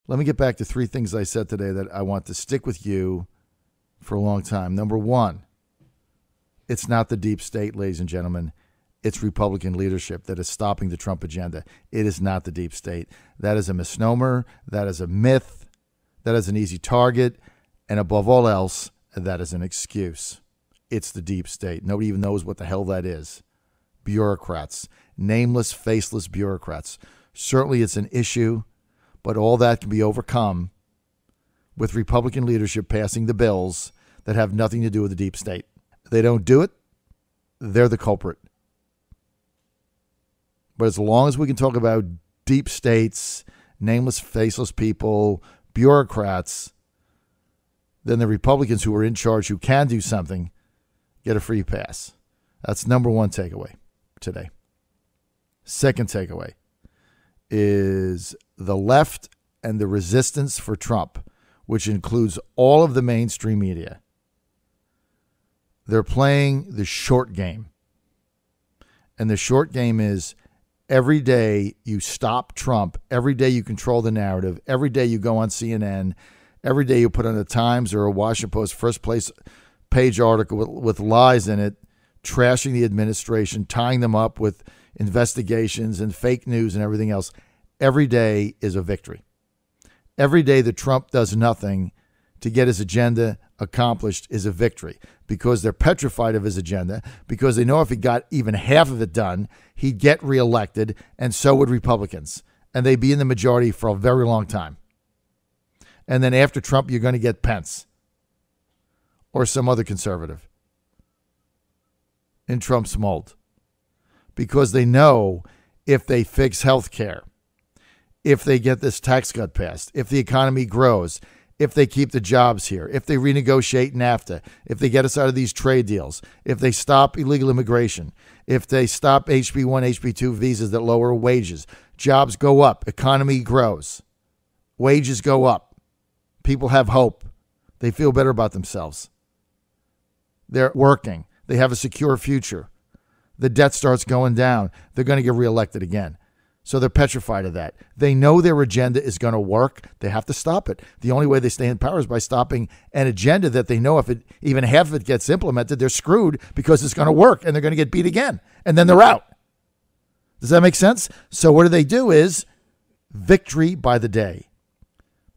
Let me get back to three things I said today that I want to stick with you for a long time. Number one, it's not the deep state, ladies and gentlemen. It's Republican leadership that is stopping the Trump agenda. It is not the deep state. That is a misnomer. That is a myth. That is an easy target. And above all else, that is an excuse. It's the deep state. Nobody even knows what the hell that is. Bureaucrats. Nameless, faceless bureaucrats. Certainly it's an issue, but all that can be overcome with Republican leadership passing the bills that have nothing to do with the deep state. They don't do it, they're the culprit. But as long as we can talk about deep states, nameless, faceless people, bureaucrats, then the Republicans who are in charge, who can do something, get a free pass. That's number one takeaway today. Second takeaway is the left and the resistance for Trump, which includes all of the mainstream media. They're playing the short game. And the short game is every day you stop Trump, every day you control the narrative, every day you go on CNN, every day you put on the Times or a Washington Post first page article with lies in it, trashing the administration, tying them up with investigations and fake news and everything else. Every day is a victory. Every day that Trump does nothing to get his agenda accomplished is a victory, because they're petrified of his agenda, because they know if he got even half of it done, he'd get reelected, and so would Republicans. And they'd be in the majority for a very long time. And then after Trump, you're going to get Pence or some other conservative in Trump's mold, because they know if they fix health care, if they get this tax cut passed, if the economy grows, if they keep the jobs here, if they renegotiate NAFTA, if they get us out of these trade deals, if they stop illegal immigration, if they stop HB1, HB2 visas that lower wages, jobs go up, economy grows, wages go up, people have hope, they feel better about themselves, they're working, they have a secure future, the debt starts going down, they're going to get reelected again. So they're petrified of that. They know their agenda is going to work. They have to stop it. The only way they stay in power is by stopping an agenda that they know if it even half of it gets implemented, they're screwed, because it's going to work and they're going to get beat again. And then they're out. Does that make sense? So what do is victory by the day.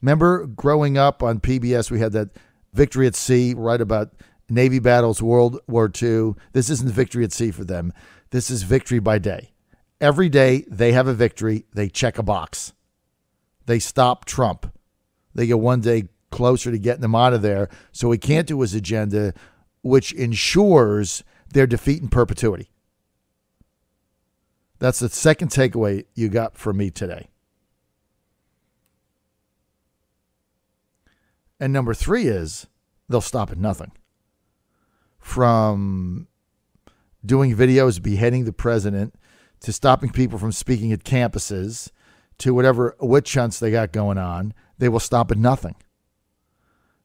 Remember growing up on PBS, we had that Victory at Sea, right, about Navy battles, World War II. This isn't victory at sea for them. This is victory by day. Every day they have a victory. They check a box. They stop Trump. They get one day closer to getting him out of there so he can't do his agenda, which ensures their defeat in perpetuity. That's the second takeaway you got from me today. And number three is they'll stop at nothing. From doing videos beheading the president, to stopping people from speaking at campuses, to whatever witch hunts they got going on, they will stop at nothing.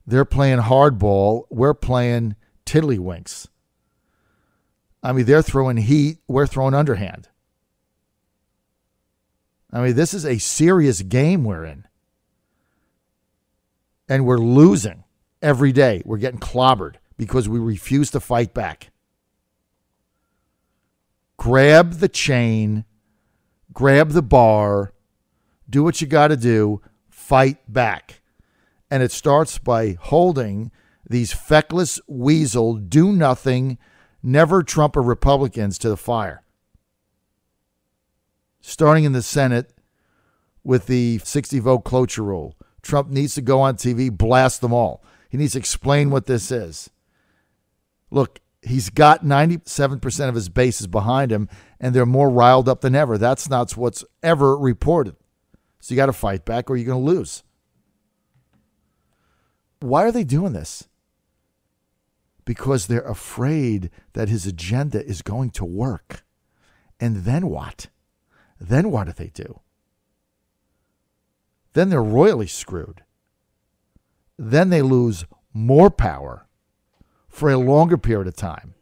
They're playing hardball. We're playing tiddlywinks. I mean, they're throwing heat. We're throwing underhand. I mean, this is a serious game we're in. And we're losing every day. We're getting clobbered because we refuse to fight back. Grab the chain, grab the bar, do what you got to do, fight back. And it starts by holding these feckless, weasel, do-nothing, never Trumper Republicans to the fire. Starting in the Senate with the 60-vote cloture rule. Trump needs to go on TV, blast them all. He needs to explain what this is. Look, he's got 97% of his bases behind him, and they're more riled up than ever. That's not what's ever reported. So you got to fight back or you're going to lose. Why are they doing this? Because they're afraid that his agenda is going to work. And then what? Then what do they do? Then they're royally screwed. Then they lose more power for a longer period of time.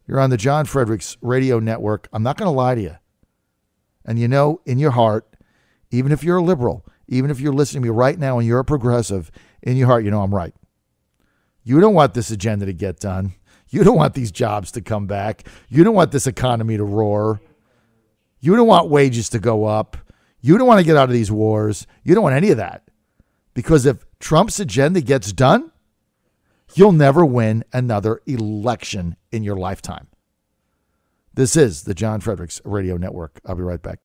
You're on the John Fredericks Radio Network. I'm not going to lie to you. And you know, in your heart, even if you're a liberal, even if you're listening to me right now and you're a progressive, in your heart, you know I'm right. You don't want this agenda to get done. You don't want these jobs to come back. You don't want this economy to roar. You don't want wages to go up. You don't want to get out of these wars. You don't want any of that. Because if Trump's agenda gets done, you'll never win another election in your lifetime. This is the John Fredericks Radio Network. I'll be right back.